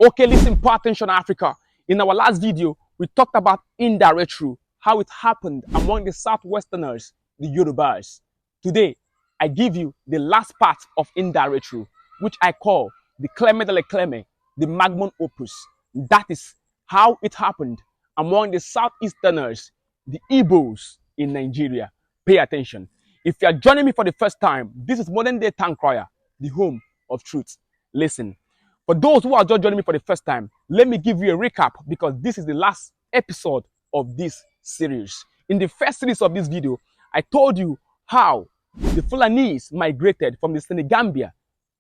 Okay, listen, pay attention, Africa. In our last video, we talked about indirect rule, how it happened among the Southwesterners, the Yorubas. Today, I give you the last part of indirect rule, which I call the Cleme de la Cleme, the magnum opus. That is how it happened among the Southeasterners, the Igbos in Nigeria. Pay attention. If you are joining me for the first time, this is Modern Day Town Crier, the home of truth. Listen. For those who are just joining me for the first time, let me give you a recap because this is the last episode of this series. In the first series of this video, I told you how the Fulanese migrated from the Senegambia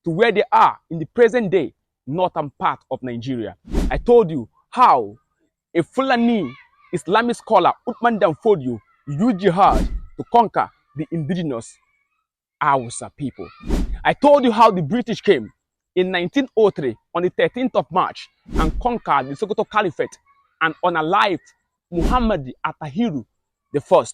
to where they are in the present day northern part of Nigeria. I told you how a Fulani Islamic scholar, Uthman Danfodio, used jihad to conquer the indigenous Hausa people. I told you how the British came in 1903 on the 13th of March and conquered the Sokoto Caliphate and unalived Muhammad Atahiru I.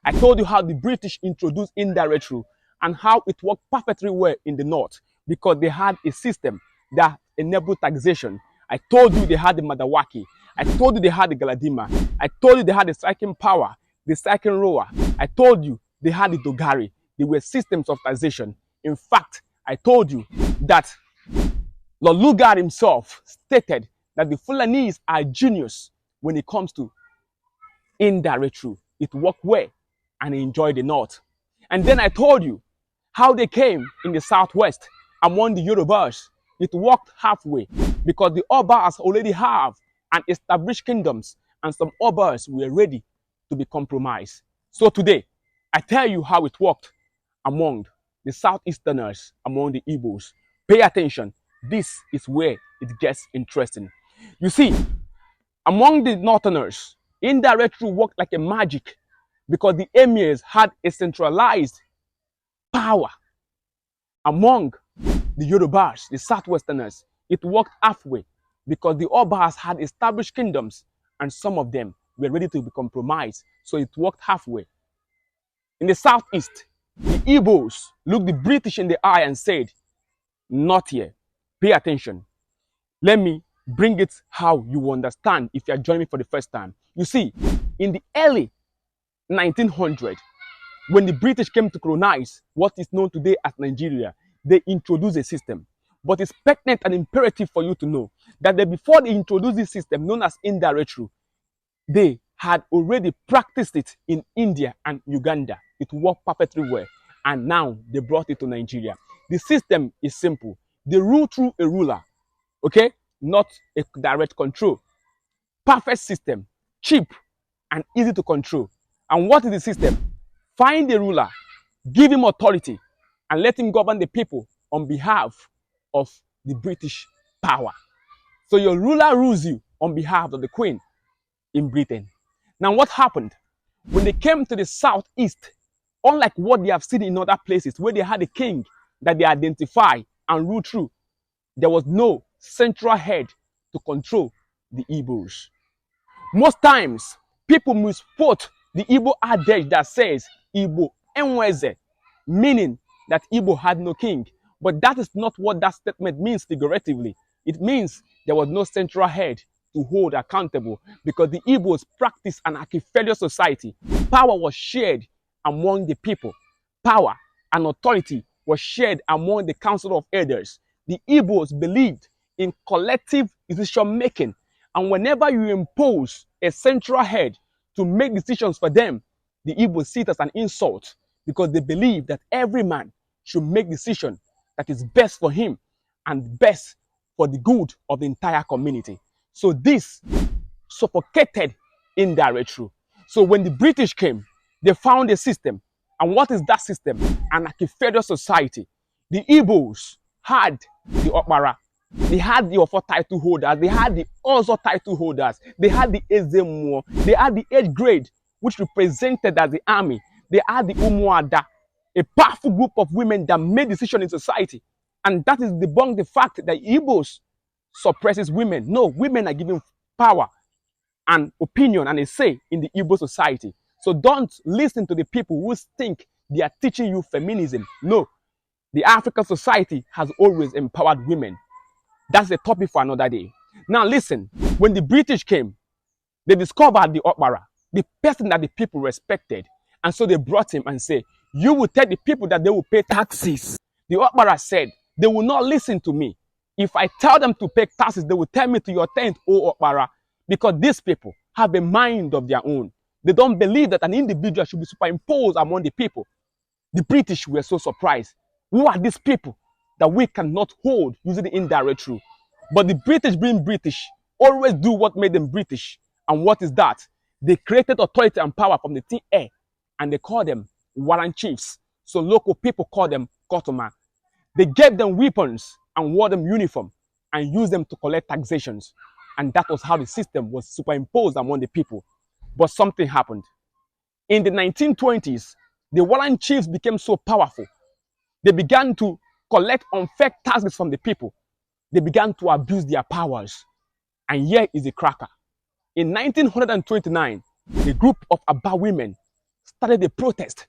I told you how the British introduced indirect rule and how it worked perfectly well in the north because they had a system that enabled taxation. I told you they had the Madawaki. I told you they had the Galadima. I told you they had the striking power, the striking rower. I told you they had the Dogari. They were systems of taxation. In fact, I told you that Lord Lugard himself stated that the Fulanese are genius when it comes to indirect rule. It worked well and enjoyed the north. And then I told you how they came in the southwest among the Yorubas. It worked halfway because the Obas already have an established kingdoms and some Obas were ready to be compromised. So today, I tell you how it worked among the Southeasterners, among the Igbos. Pay attention. This is where it gets interesting. You see, among the Northerners, indirect rule worked like a magic because the emirs had a centralized power. Among the Yorubas, the Southwesterners, it worked halfway because the Obas had established kingdoms and some of them were ready to be compromised. So it worked halfway. In the Southeast, the Igbos looked the British in the eye and said, "Not here." Pay attention. Let me bring it how you understand if you are joining me for the first time. You see, in the early 1900s, when the British came to colonize what is known today as Nigeria, they introduced a system. But it's pertinent and imperative for you to know that before they introduced this system known as indirect rule, they had already practiced it in India and Uganda. It worked perfectly well. And now they brought it to Nigeria. The system is simple. They rule through a ruler, okay? Not a direct control. Perfect system, cheap and easy to control. And what is the system? Find the ruler, give him authority, and let him govern the people on behalf of the British power. So your ruler rules you on behalf of the Queen in Britain. Now what happened? When they came to the southeast, unlike what they have seen in other places where they had a king that they identify and rule through, there was no central head to control the Igbos. Most times, people misquote the Igbo adage that says Igbo enweze, meaning that Igbo had no king. But that is not what that statement means figuratively. It means there was no central head to hold accountable because the Igbos practiced an archifilial society. Power was shared among the people. Power and authority was shared among the council of elders. The Igbos believed in collective decision making, and whenever you impose a central head to make decisions for them, the Igbos see it as an insult because they believe that every man should make decision that is best for him and best for the good of the entire community. So this suffocated indirect rule. So when the British came, they found a system. And what is that system? An archifederal society. The Igbos had the Okpara, they had the Ofo title holders, they had the Ozo title holders, they had the Ezemo, they had the 8th grade, which represented as the army, they had the Umuada, a powerful group of women that made decisions in society. And that is debunk the fact that Igbos suppresses women. No, women are given power and opinion and a say in the Igbo society. So don't listen to the people who think they are teaching you feminism. No, the African society has always empowered women. That's a topic for another day. Now listen, when the British came, they discovered the Okpara, the person that the people respected. And so they brought him and said, you will tell the people that they will pay taxes. The Okpara said, they will not listen to me. If I tell them to pay taxes, they will tell me to your tent, O Okpara, because these people have a mind of their own. They don't believe that an individual should be superimposed among the people. The British were so surprised. Who are these people that we cannot hold using the indirect rule? But the British, being British, always do what made them British. And what is that? They created authority and power from the thin air, and they call them warrant chiefs. So local people call them Kotoma. They gave them weapons and wore them uniform and used them to collect taxations. And that was how the system was superimposed among the people. But something happened. In the 1920s, the warrant chiefs became so powerful. They began to collect unfair taxes from the people. They began to abuse their powers. And here is the cracker. In 1929, a group of Aba women started a protest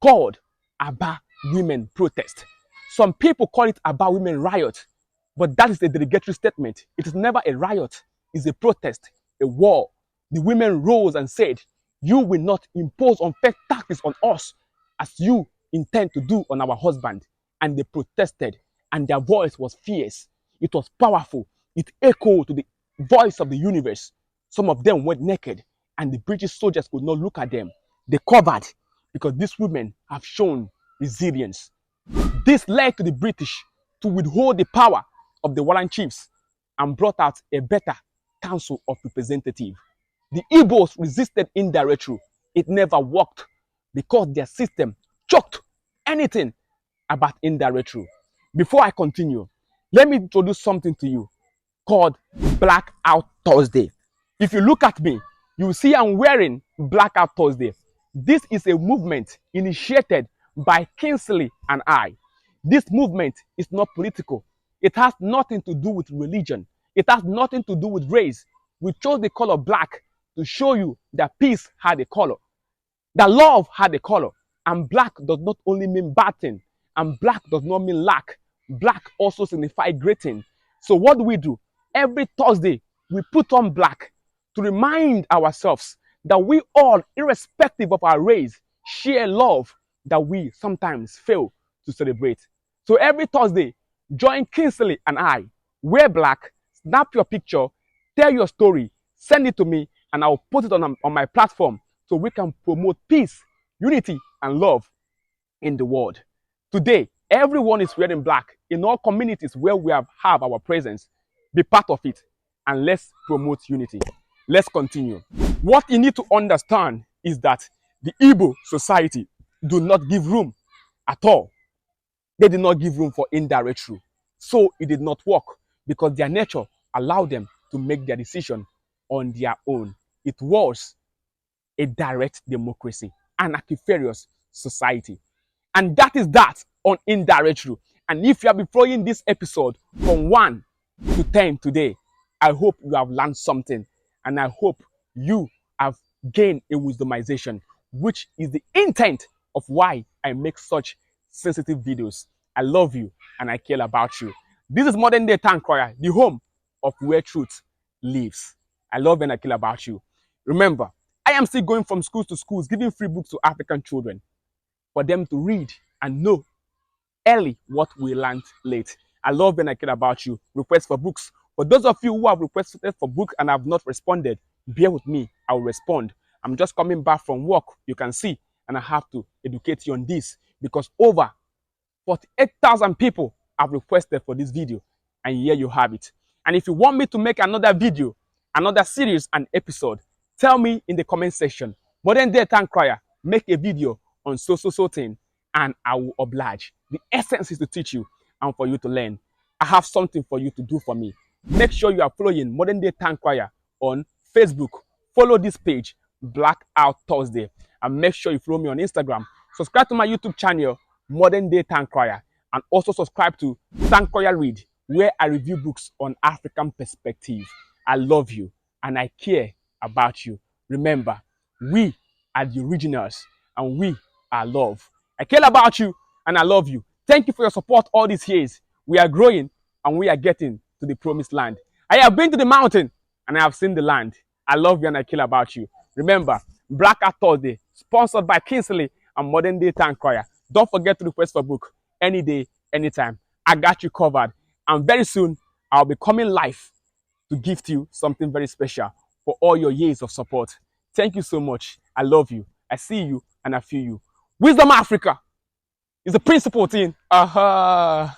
called Aba Women Protest. Some people call it Aba Women Riot, but that is a derogatory statement. It is never a riot. It's a protest, a war. The women rose and said, you will not impose unfair taxes on us as you intend to do on our husband. And they protested, and their voice was fierce. It was powerful. It echoed to the voice of the universe. Some of them went naked, and the British soldiers could not look at them. They covered, because these women have shown resilience. This led to the British to withhold the power of the warrant chiefs and brought out a better council of representatives. The Igbos resisted indirect rule. It never worked because their system choked anything about indirect rule. Before I continue, let me introduce something to you called Blackout Thursday. If you look at me, you will see I'm wearing Blackout Thursday. This is a movement initiated by Kingsley and I. This movement is not political. It has nothing to do with religion. It has nothing to do with race. We chose the color black to show you that peace had a color, that love had a color. And black does not only mean bad thing, and black does not mean lack. Black also signifies great thing. So what do? Every Thursday, we put on black to remind ourselves that we all, irrespective of our race, share love that we sometimes fail to celebrate. So every Thursday, join Kingsley and I, wear black, snap your picture, tell your story, send it to me, and I'll put it on my platform so we can promote peace, unity, and love in the world. Today, everyone is wearing black in all communities where we have our presence. Be part of it, and let's promote unity. Let's continue. What you need to understand is that the Igbo society do not give room at all. They did not give room for indirect rule. So it did not work because their nature allowed them to make their decision on their own. It was a direct democracy, an anarchiferous society. And that is that on indirect rule. And if you have been following this episode from 1 to 10 today, I hope you have learned something. And I hope you have gained a wisdomization, which is the intent of why I make such sensitive videos. I love you and I care about you. This is Modern Day Town Crier, the home of where truth lives. I love and I care about you. Remember, I am still going from schools to schools, giving free books to African children for them to read and know early what we learned late. I love and I care about you. Request for books. For those of you who have requested for books and have not responded, bear with me. I will respond. I'm just coming back from work, you can see, and I have to educate you on this because over 48,000 people have requested for this video, and here you have it. And if you want me to make another video, another series and episode, tell me in the comment section. Modern Day Town Crier, make a video on so thing, and I will oblige. The essence is to teach you and for you to learn. I have something for you to do for me. Make sure you are following Modern Day Town Crier on Facebook. Follow this page, Blackout Thursday, and make sure you follow me on Instagram. Subscribe to my YouTube channel, Modern Day Town Crier, and also subscribe to Town Crier Read, where I review books on African perspective. I love you and I care about you. Remember, we are the originals and we are love. I care about you and I love you. Thank you for your support all these years. We are growing and we are getting to the promised land. I have been to the mountain and I have seen the land. I love you and I care about you. Remember, Blackout Thursday, sponsored by Kingsley and Modern Day Town Choir. Don't forget to request for book any day, anytime. I got you covered. And very soon, I'll be coming live to gift you something very special for all your years of support. Thank you so much. I love you. I see you and I feel you. Wisdom Africa is the principal thing. Aha.